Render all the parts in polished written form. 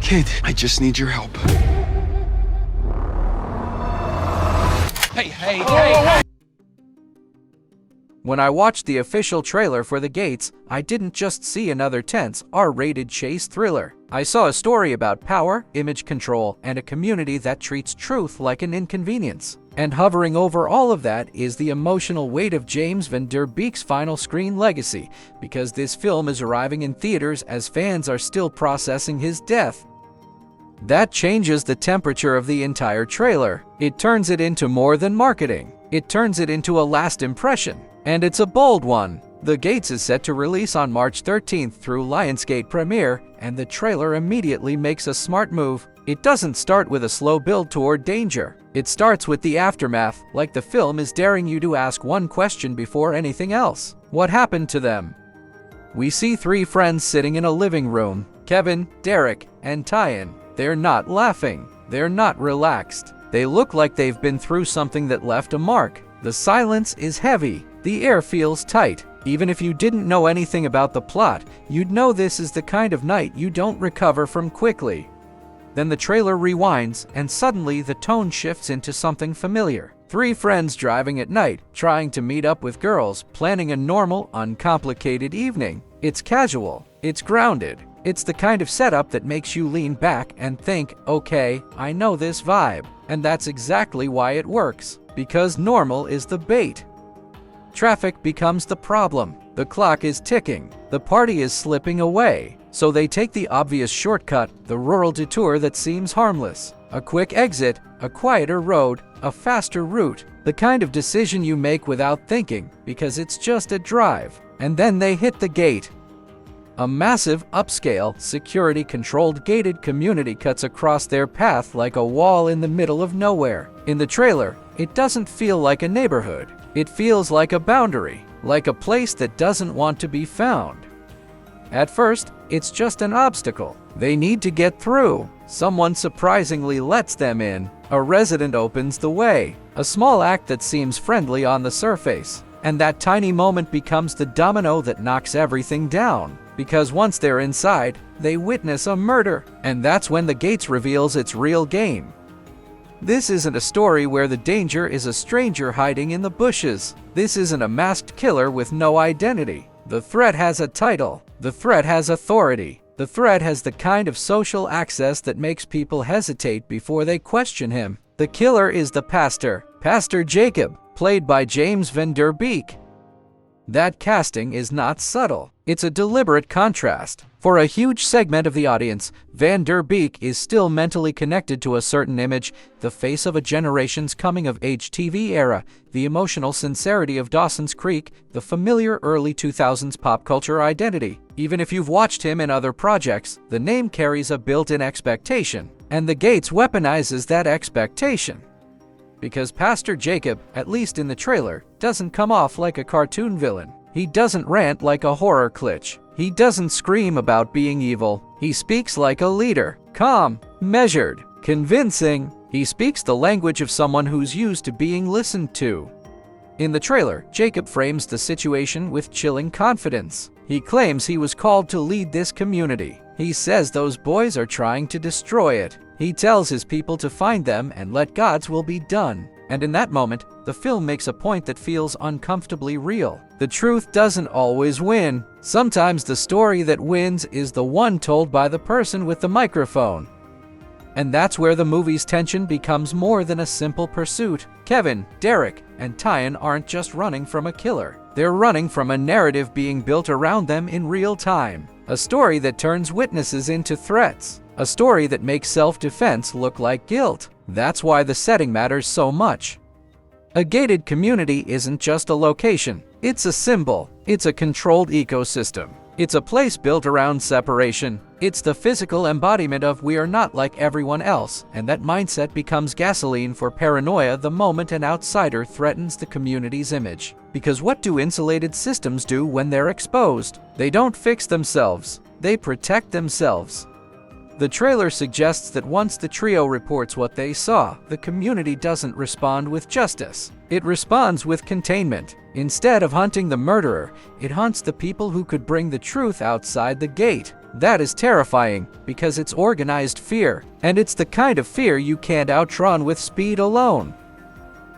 Kid, I just need your help. Hey! When I watched the official trailer for The Gates, I didn't just see another tense, R-rated chase thriller. I saw a story about power, image control, and a community that treats truth like an inconvenience. And hovering over all of that is the emotional weight of James Van Der Beek's final screen legacy, because this film is arriving in theaters as fans are still processing his death. That changes the temperature of the entire trailer. It turns it into more than marketing. It turns it into a last impression. And it's a bold one. The Gates is set to release on March 13th through Lionsgate Premiere, and the trailer immediately makes a smart move. It doesn't start with a slow build toward danger. It starts with the aftermath, like the film is daring you to ask one question before anything else. What happened to them? We see three friends sitting in a living room: Kevin, Derek, and Tyon. They're not laughing. They're not relaxed. They look like they've been through something that left a mark. The silence is heavy. The air feels tight. Even if you didn't know anything about the plot, you'd know this is the kind of night you don't recover from quickly. Then the trailer rewinds, and suddenly the tone shifts into something familiar. Three friends driving at night, trying to meet up with girls, planning a normal, uncomplicated evening. It's casual. It's grounded. It's the kind of setup that makes you lean back and think, okay, I know this vibe. And that's exactly why it works. Because normal is the bait. Traffic becomes the problem. The clock is ticking. The party is slipping away. So they take the obvious shortcut, the rural detour that seems harmless. A quick exit, a quieter road, a faster route. The kind of decision you make without thinking, because it's just a drive. And then they hit the gate. A massive, upscale, security-controlled gated community cuts across their path like a wall in the middle of nowhere. In the trailer, it doesn't feel like a neighborhood. It feels like a boundary, like a place that doesn't want to be found. At first, it's just an obstacle. They need to get through. Someone surprisingly lets them in. A resident opens the way. A small act that seems friendly on the surface. And that tiny moment becomes the domino that knocks everything down. Because once they're inside, they witness a murder. And that's when the Gates reveals its real game. This isn't a story where the danger is a stranger hiding in the bushes. This isn't a masked killer with no identity. The threat has a title. The threat has authority. The threat has the kind of social access that makes people hesitate before they question him. The killer is the pastor, Pastor Jacob, played by James Van Der Beek. That casting is not subtle. It's a deliberate contrast. For a huge segment of the audience, Van Der Beek is still mentally connected to a certain image, the face of a generation's coming-of-age TV era, the emotional sincerity of Dawson's Creek, the familiar early 2000s pop culture identity. Even if you've watched him in other projects, the name carries a built-in expectation, and The Gates weaponizes that expectation. Because Pastor Jacob, at least in the trailer, doesn't come off like a cartoon villain. He doesn't rant like a horror glitch. He doesn't scream about being evil. He speaks like a leader. Calm, measured, convincing. He speaks the language of someone who's used to being listened to. In the trailer, Jacob frames the situation with chilling confidence. He claims he was called to lead this community. He says those boys are trying to destroy it. He tells his people to find them and let God's will be done. And in that moment, the film makes a point that feels uncomfortably real. The truth doesn't always win. Sometimes the story that wins is the one told by the person with the microphone. And that's where the movie's tension becomes more than a simple pursuit. Kevin, Derek, and Tyon aren't just running from a killer. They're running from a narrative being built around them in real time. A story that turns witnesses into threats. A story that makes self-defense look like guilt. That's why the setting matters so much. A gated community isn't just a location. It's a symbol. It's a controlled ecosystem. It's a place built around separation. It's the physical embodiment of we are not like everyone else, and that mindset becomes gasoline for paranoia the moment an outsider threatens the community's image. Because what do insulated systems do when they're exposed? They don't fix themselves. They protect themselves. The trailer suggests that once the trio reports what they saw, the community doesn't respond with justice. It responds with containment. Instead of hunting the murderer, it hunts the people who could bring the truth outside the gate. That is terrifying, because it's organized fear, and it's the kind of fear you can't outrun with speed alone.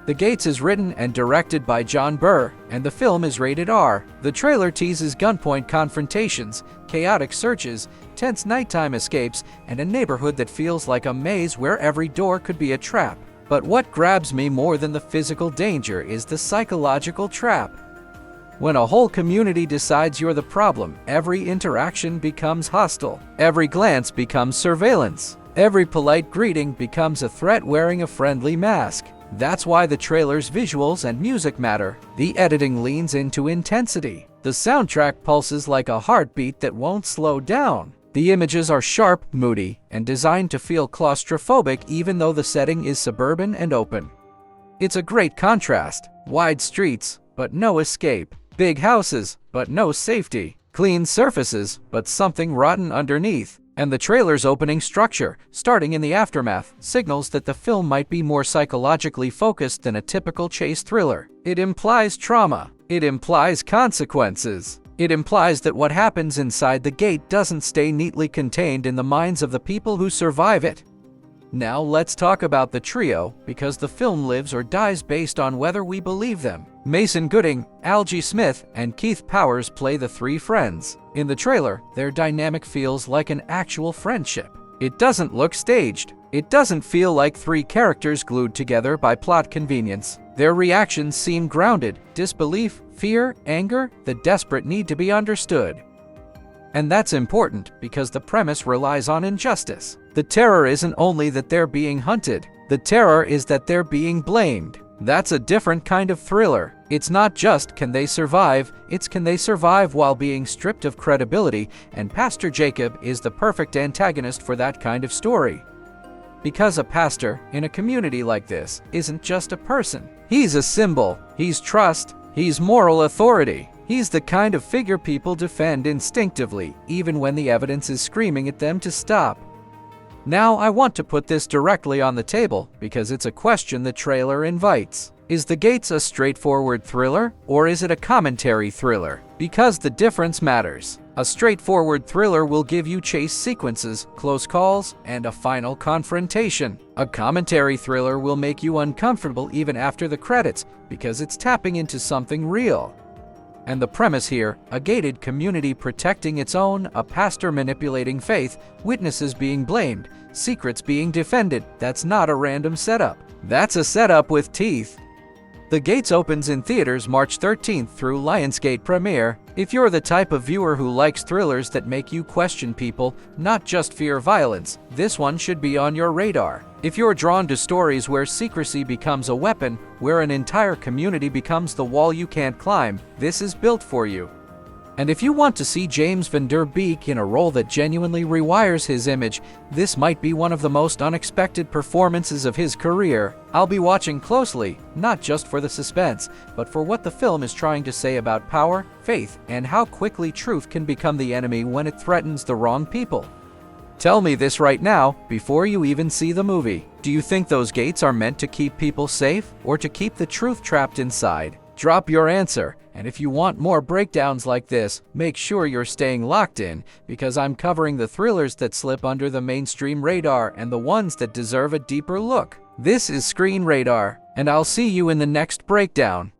The Gates is written and directed by John Burr, and the film is rated R. The trailer teases gunpoint confrontations, chaotic searches, tense nighttime escapes, and a neighborhood that feels like a maze where every door could be a trap. But what grabs me more than the physical danger is the psychological trap. When a whole community decides you're the problem, every interaction becomes hostile. Every glance becomes surveillance. Every polite greeting becomes a threat wearing a friendly mask. That's why the trailer's visuals and music matter. The editing leans into intensity. The soundtrack pulses like a heartbeat that won't slow down. The images are sharp, moody, and designed to feel claustrophobic even though the setting is suburban and open. It's a great contrast. Wide streets, but no escape. Big houses, but no safety. Clean surfaces, but something rotten underneath. And the trailer's opening structure, starting in the aftermath, signals that the film might be more psychologically focused than a typical chase thriller. It implies trauma. It implies consequences. It implies that what happens inside the gate doesn't stay neatly contained in the minds of the people who survive it. Now let's talk about the trio, because the film lives or dies based on whether we believe them. Mason Gooding, Algie Smith, and Keith Powers play the three friends. In the trailer, their dynamic feels like an actual friendship. It doesn't look staged. It doesn't feel like three characters glued together by plot convenience. Their reactions seem grounded: disbelief, fear, anger, the desperate need to be understood. And that's important because the premise relies on injustice. The terror isn't only that they're being hunted. The terror is that they're being blamed. That's a different kind of thriller. It's not just can they survive, it's can they survive while being stripped of credibility, and Pastor Jacob is the perfect antagonist for that kind of story. Because a pastor, in a community like this, isn't just a person. He's a symbol. He's trust. He's moral authority. He's the kind of figure people defend instinctively, even when the evidence is screaming at them to stop. Now I want to put this directly on the table, because it's a question the trailer invites. Is The Gates a straightforward thriller, or is it a commentary thriller? Because the difference matters. A straightforward thriller will give you chase sequences, close calls, and a final confrontation. A commentary thriller will make you uncomfortable even after the credits, because it's tapping into something real. And the premise here, a gated community protecting its own, a pastor manipulating faith, witnesses being blamed, secrets being defended, that's not a random setup. That's a setup with teeth. The Gates opens in theaters March 13th through Lionsgate Premiere. If you're the type of viewer who likes thrillers that make you question people, not just fear violence, this one should be on your radar. If you're drawn to stories where secrecy becomes a weapon, where an entire community becomes the wall you can't climb, this is built for you. And if you want to see James Van Der Beek in a role that genuinely rewires his image, this might be one of the most unexpected performances of his career. I'll be watching closely, not just for the suspense, but for what the film is trying to say about power, faith, and how quickly truth can become the enemy when it threatens the wrong people. Tell me this right now, before you even see the movie. Do you think those gates are meant to keep people safe, or to keep the truth trapped inside? Drop your answer. And if you want more breakdowns like this, make sure you're staying locked in, because I'm covering the thrillers that slip under the mainstream radar and the ones that deserve a deeper look. This is Screen Radar, and I'll see you in the next breakdown.